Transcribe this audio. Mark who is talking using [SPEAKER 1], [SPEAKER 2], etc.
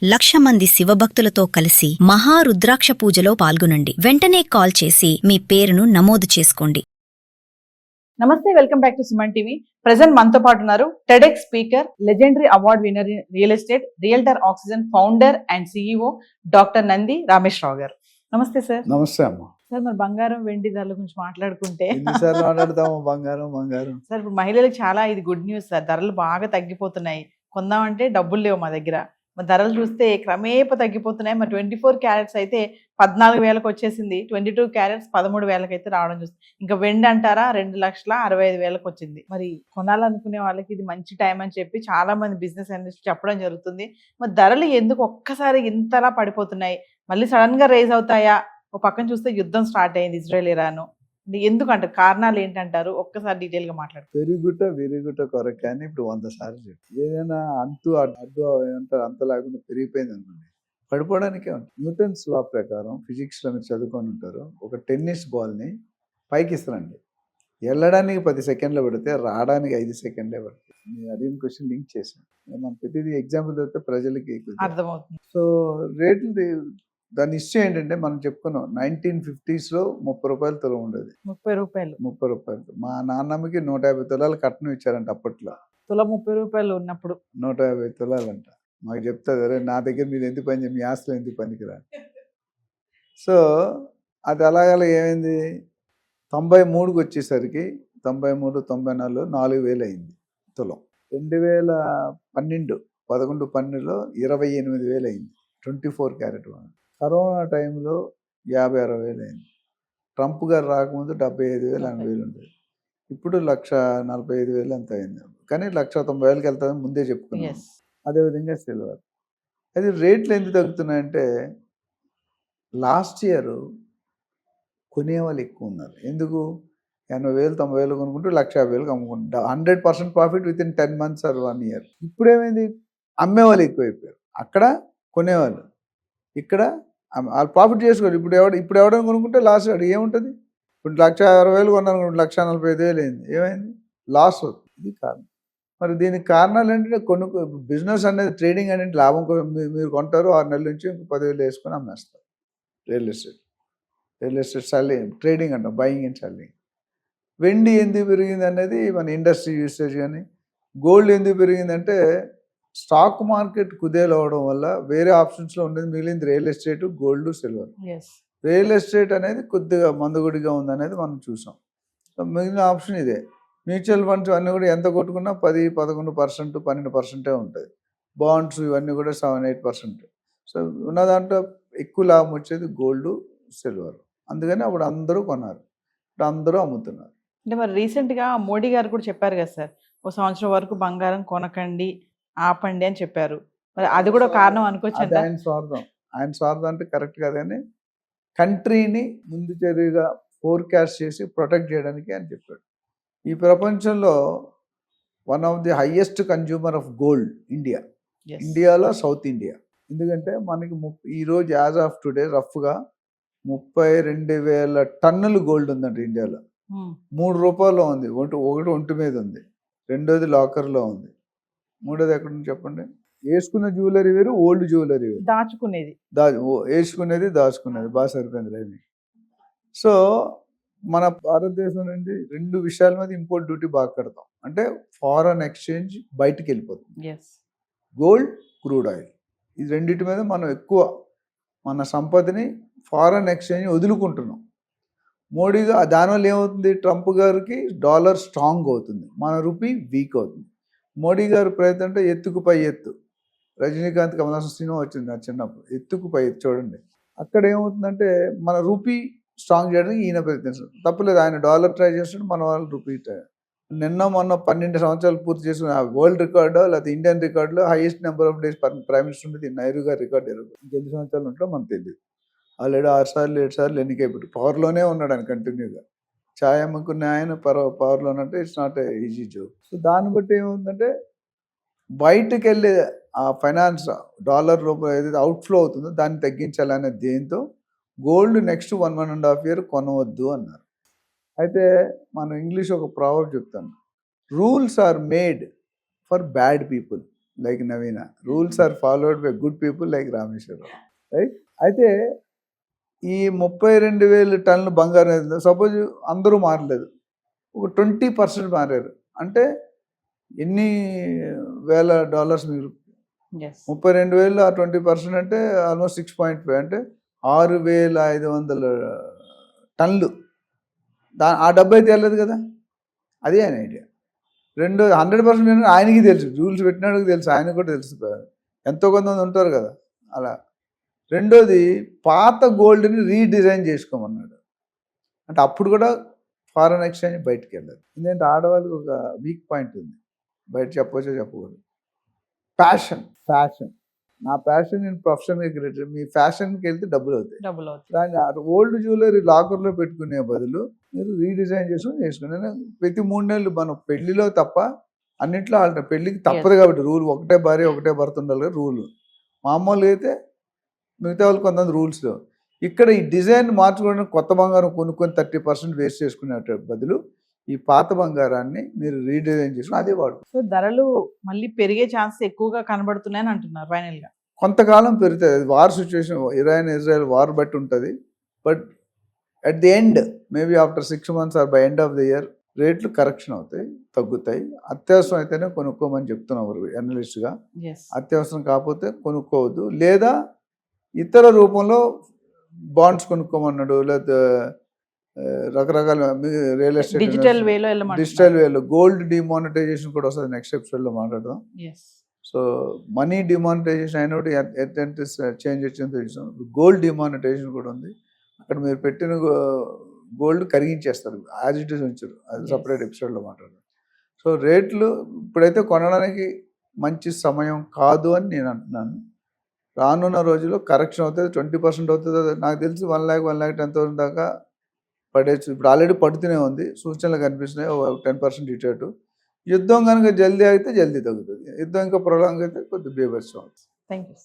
[SPEAKER 1] 1,00,000 మంది శివభక్తులతో కలిసి మహారుద్రాక్ష పూజలో పాల్గొనండి. వెంటనే కాల్ చేసి మీ పేరును నమోదు చేసుకోండి.
[SPEAKER 2] నమస్తే, welcome back to Suman TV. Present మనతో పాటు ఉన్నారు TEDx speaker, legendary award winner in real estate, realtor oxygen founder and CEO doctor Nandi Rameshwar Rao గారు. నమస్తే సార్.
[SPEAKER 3] నమస్తే అమ్మ.
[SPEAKER 2] సార్, మరి బంగారం వెండి ధరల గురించి మాట్లాడుకుంటే
[SPEAKER 3] ఎన్నిసార్లు మాట్లాడతాము బంగారం
[SPEAKER 2] సార్, ఇప్పుడు మహిళలకు చాలా ఇది గుడ్ న్యూస్ సార్. ధరలు బాగా తగ్గిపోతున్నాయి. కొందామంటే డబ్బులు లేవు మా దగ్గర. మరి ధరలు చూస్తే క్రమేప తగ్గిపోతున్నాయి. మరి 24 క్యారెట్స్ అయితే 14,000కు వచ్చేసింది. 22 క్యారెట్స్ 13,000కి అయితే రావడం చూస్తుంది. ఇంకా వెండి అంటారా 2,65,000కు వచ్చింది. మరి కొనాలనుకునే వాళ్ళకి ఇది మంచి టైం అని చెప్పి చాలా మంది బిజినెస్ అనలిస్ట్ చెప్పడం జరుగుతుంది. మరి ధరలు ఎందుకు ఒక్కసారి ఇంతలా పడిపోతున్నాయి? మళ్ళీ సడన్ గా రైజ్ అవుతాయా? ఒక పక్కన చూస్తే యుద్ధం స్టార్ట్ అయింది ఇజ్రాయెల్ ఇరాన్. ఎందుకంటారు? కారణాలు ఏంటంటారు? ఒక్కసారి డీటెయిల్ గా మాట్లాడు.
[SPEAKER 3] విరుగుట కొరకే అని ఇప్పుడు 100 సార్లు చెప్పి ఏదైనా అడ్డు ఏమంటారు అంత లేకుండా పెరిగిపోయింది అనుకోండి, పడిపోవడానికే ఉంటుంది. న్యూటన్స్ లా ప్రకారం ఫిజిక్స్ లో మీరు చదువుకొని ఉంటారు. ఒక టెన్నిస్ బాల్ ని పైకి ఇస్తారండి, వెళ్ళడానికి 10 సెకండ్లు పడితే రావడానికి 5 సెకండ్లే పడుతుంది. నేను అడిగిన క్వశ్చన్ లింక్ చేశాను. మనం ప్రతిదీ ఎగ్జాంపుల్ చదివితే ప్రజలకి
[SPEAKER 2] అర్థమవుతుంది.
[SPEAKER 3] సో రేట్లు దాని ఇష్యూ ఏంటంటే మనం చెప్పుకున్నాం 1950s లో 30 రూపాయలు తులం ఉండేది.
[SPEAKER 2] 30 రూపాయలు.
[SPEAKER 3] మా నాన్నమ్మకి 150 తులాలు కట్నం ఇచ్చారంట అప్పట్లో.
[SPEAKER 2] తుల 30 రూపాయలు ఉన్నప్పుడు
[SPEAKER 3] 150 తులాలంట. మాకు చెప్తారు, అరే నా దగ్గర మీరు ఎందుకు పని మీ ఆస్తులు ఎందుకు పనికిరా. సో అది అలాగ ఏమైంది, 93కి వచ్చేసరికి 93, 94 4,000 అయింది తులం. 2012 11, 12లో 28,000 అయింది 24 క్యారెట్. కరోనా టైంలో 50-60,000 అయింది. ట్రంప్ గారు రాకముందు 75,000, 80,000 ఉండేది. ఇప్పుడు 1,45,000 ఎంత అయింది. కానీ 1,90,000కి వెళ్తామని ముందే చెప్పుకున్నాం. అదేవిధంగా సిల్వర్. అది రేట్లు ఎందుకు తగ్గుతున్నాయంటే లాస్ట్ ఇయర్ కొనేవాళ్ళు ఎక్కువ ఉన్నారు. ఎందుకు? 80,000, 90,000 కొనుక్కుంటూ 1,50,000కి అమ్ముకుంటారు. 100% profit with in 10 months or 1 year. ఇప్పుడు ఏమైంది, అమ్మేవాళ్ళు ఎక్కువైపోయారు. అక్కడ కొనేవాళ్ళు, ఇక్కడ వాళ్ళు ప్రాఫిట్ చేసుకోరు. ఇప్పుడు ఎవడని కొనుక్కుంటే లాస్ ఏముంటుంది. ఇప్పుడు 1,60,000 కొన్నారు, 1,45,000 అయింది. ఏమైంది? లాస్ అవుతుంది. ఇది కారణం. మరి దీనికి కారణాలు ఏంటంటే బిజినెస్ అనేది, ట్రేడింగ్ అనేది లాభం మీరు కొంటారు, 6 నెలల నుంచి 10,000 వేసుకొని అమ్మేస్తారు. రియల్ ఎస్టేట్ సెల్లింగ్, ట్రేడింగ్ అంటాం, బయింగ్ అండ్ సెల్లింగ్. వెండి ఎందుకు పెరిగింది అనేది మన ఇండస్ట్రీ యూసేజ్. కానీ గోల్డ్ ఎందుకు పెరిగిందంటే స్టాక్ మార్కెట్ కుదేలవడం వల్ల వేరే ఆప్షన్స్లో ఉండేది మిగిలింది real estate, gold, silver. Real estate అనేది కొద్దిగా మందగుడిగా ఉందనేది మనం చూసాం. మిగిలిన ఆప్షన్ ఇదే. మ్యూచువల్ ఫండ్స్ అన్నీ కూడా ఎంత కొట్టుకున్నా 10-11%, 12% ఉంటుంది. బాండ్స్ ఇవన్నీ కూడా 7-8%. సో ఉన్న దాంట్లో ఎక్కువ లాభం వచ్చేది గోల్డ్, సిల్వర్. అందుకని అప్పుడు అందరూ కొన్నారు, ఇప్పుడు అందరూ అమ్ముతున్నారు.
[SPEAKER 2] అంటే మరి రీసెంట్గా మోడీ గారు కూడా చెప్పారు కదా సార్, ఒక సంవత్సరం వరకు బంగారం కొనకండి, ఆపండి అని చెప్పారు. మరి అది కూడా కారణం అనుకోవచ్చు.
[SPEAKER 3] ఆయన స్వార్థం అంటే కరెక్ట్ కాదని కంట్రీని ముందు చర్యగా ఫోర్కాస్ట్ చేసి ప్రొటెక్ట్ చేయడానికి అని చెప్పాడు. ఈ ప్రపంచంలో one of the highest consumer of gold ఇండియాలో సౌత్ ఇండియా. ఎందుకంటే మనకి ఈరోజు యాజ్ ఆఫ్ టుడే రఫ్గా 32,000 టన్నులు గోల్డ్ ఉందంట ఇండియాలో. 3 రూపాయల్లో ఉంది. ఒకటి ఒంటి మీద ఉంది, రెండోది లాకర్లో ఉంది, మూడోది ఎక్కడ ఉంది చెప్పండి. వేసుకున్న జ్యువెలరీ వేరు, ఓల్డ్ జ్యువెలరీ వేరు. వేసుకునేది దాచుకునేది బాగా సరిపోయింది. సో మన భారతదేశం నుండి 2 విషయాల మీద ఇంపోర్ట్ డ్యూటీ బాగా కడతాం. అంటే ఫారెన్ ఎక్స్చేంజ్ బయటికి వెళ్ళిపోతుంది, గోల్డ్, క్రూడ్ ఆయిల్. ఈ రెండింటి మీద మనం ఎక్కువ మన సంపదని ఫారెన్ ఎక్స్చేంజ్ వదులుకుంటున్నాం. మోడీగా దానివల్ల ఏమవుతుంది, ట్రంప్ గారికి డాలర్ స్ట్రాంగ్ అవుతుంది, మన రూపీ వీక్ అవుతుంది. మోడీ గారి ప్రయత్నం అంటే ఎత్తుకు పై ఎత్తు. రజనీకాంత్, కమలాసన్ సినిమా వచ్చింది నా చిన్నప్పుడు, ఎత్తుకు పై ఎత్తు. చూడండి అక్కడ ఏమవుతుందంటే మన రూపీ స్ట్రాంగ్ చేయడానికి ఈయన ప్రయత్నిస్తాడు, తప్పలేదు. ఆయన డాలర్ ట్రై చేస్తాడు, మన వాళ్ళు రూపీ ట్రై. మొన్న 12 సంవత్సరాలు పూర్తి చేసుకున్న వరల్డ్ రికార్డు లేకపోతే ఇండియన్ రికార్డులో highest number of days prime minister ఉండేది నెహ్రూ గారి రికార్డు. ఇంకెన్ని సంవత్సరాలు ఉంటుందో మనకు తెలియదు. ఆల్రెడీ 6 సార్లు 7 సార్లు ఎన్నికైపోయి పవర్లోనే ఉన్నాడు ఆయన కంటిన్యూగా. ఛాయ్ అమ్ముకునే ఆయన పవర్లో ఉన్నట్టు it's not easy joke. So దాన్ని బట్టి ఏమవుతుందంటే బయటకు వెళ్ళే ఆ ఫైనాన్స్ డాలర్ రూపాయలు ఏదైతే అవుట్ఫ్లో అవుతుందో దాన్ని తగ్గించాలనే దేంతో గోల్డ్ నెక్స్ట్ 1.5 year కొనవద్దు అన్నారు. అయితే మనం ఇంగ్లీష్ ఒక ప్రావర్బ్ చెప్తాను, rules are made for bad people, like Naveena, rules are followed by good people like Rameshwararao, right? అయితే ఈ 32,000 టన్నుల బంగారం సపోజ్ అందరూ మారలేదు, ఒక 20% మారారు అంటే ఎన్ని వేల డాలర్స్ మీరు?
[SPEAKER 2] ఎస్
[SPEAKER 3] 32,000 ఆ 20% అంటే ఆల్మోస్ట్ 6.5 అంటే 6,500 టన్నులు. ఆ డబ్బు అయితే వెళ్ళదు కదా, అదే ఆయన ఐడియా. రెండో 100% ఆయనకి తెలుసు, రూల్స్ పెట్టినాడికి తెలుసు, ఆయనకు కూడా తెలుసు, ఎంతో కొంతమంది ఉంటారు కదా అలా. రెండోది పాత గోల్డ్ని రీడిజైన్ చేసుకోమన్నాడు, అంటే అప్పుడు కూడా ఫారెన్ ఎక్స్చేంజ్ బయటికి వెళ్ళదు. ఎందుకంటే ఆడవాళ్ళకి ఒక వీక్ పాయింట్ ఉంది, బయట చెప్పవచ్చో చెప్పకూడదు, ఫ్యాషన్. నా ప్యాషన్ నేను ప్రొఫెషన్గా క్రియేట్, మీ ఫ్యాషన్కి వెళ్తే డబ్బులు అవుతాయి. దాన్ని ఓల్డ్ జ్యువెలరీ లాకర్లో పెట్టుకునే బదులు మీరు రీడిజైన్ చేసుకుని నేను ప్రతి 3 నెలలు మనం పెళ్లిలో తప్ప అన్నింటిలో ఆల్టర్, పెళ్లికి తప్పదు కాబట్టి రూల్, ఒకటే భార్య ఒకటే భర్త ఉండాలి కదా రూలు. మామూలుగా అయితే మిగతా వాళ్ళు కొంతమంది రూల్స్. ఇక్కడ ఈ డిజైన్ మార్చుకోవడం, కొత్త బంగారం కొనుక్కొని 30% వేస్ట్ చేసుకునే బదులు ఈ పాత బంగారాన్ని మీరు రీడిజైన్ చేసుకుని అదే వాడు.
[SPEAKER 2] సో ధరలు మళ్ళీ పెరిగే ఛాన్సెస్ ఎక్కువగా కనబడుతున్నాయని అంటున్నారు ఫైనల్ గా.
[SPEAKER 3] కొంతకాలం పెరుగుతుంది, అది war situation, Iran Israel war బట్టి ఉంటుంది. But at the end maybe after 6 months or by end of the year రేట్లు కరెక్షన్ అవుతాయి, తగ్గుతాయి. అత్యవసరం అయితేనే కొనుక్కోమని చెప్తున్నారు అనలిస్ట్గా. అత్యవసరం కాకపోతే కొనుక్కోవద్దు, లేదా ఇతర రూపంలో బాండ్స్ కొనుక్కోమన్నాడు, లేదా రకరకాల రియల్ ఎస్టేట్,
[SPEAKER 2] డిజిటల్
[SPEAKER 3] వేలో గోల్డ్ డిమానిటైజేషన్ కూడా వస్తుంది, నెక్స్ట్ ఎపిసోడ్లో మాట్లాడదాం. సో మనీ డిమానిటైజేషన్ అయినప్పుడు ఎంత చేంజ్ వచ్చిందో తెలుసు, గోల్డ్ డిమానిటైజేషన్ కూడా ఉంది. అక్కడ మీరు పెట్టిన గోల్డ్ కరిగించేస్తారు, యాజ్ ఇట్ ఈస్ ఉంచారు, అది సపరేట్ ఎపిసోడ్లో మాట్లాడదాం. సో రేట్లు ఇప్పుడైతే కొనడానికి మంచి సమయం కాదు అని నేను అంటున్నాను. రానున్న రోజుల్లో కరెక్షన్ అవుతుంది, 20% అవుతుంది. నాకు తెలిసి 1,10,000 దాకా పడేచ్చు. ఇప్పుడు ఆల్రెడీ పడుతూనే ఉంది, సూచనలు కనిపిస్తున్నాయి 10% ఇటు. యుద్ధం కనుక జల్దీ అయితే జల్దీ తగ్గుతుంది, యుద్ధం ఇంకా ప్రొలాంగ్ అయితే కొద్దిగా బీభత్సం అవుతుంది.
[SPEAKER 2] Thank you.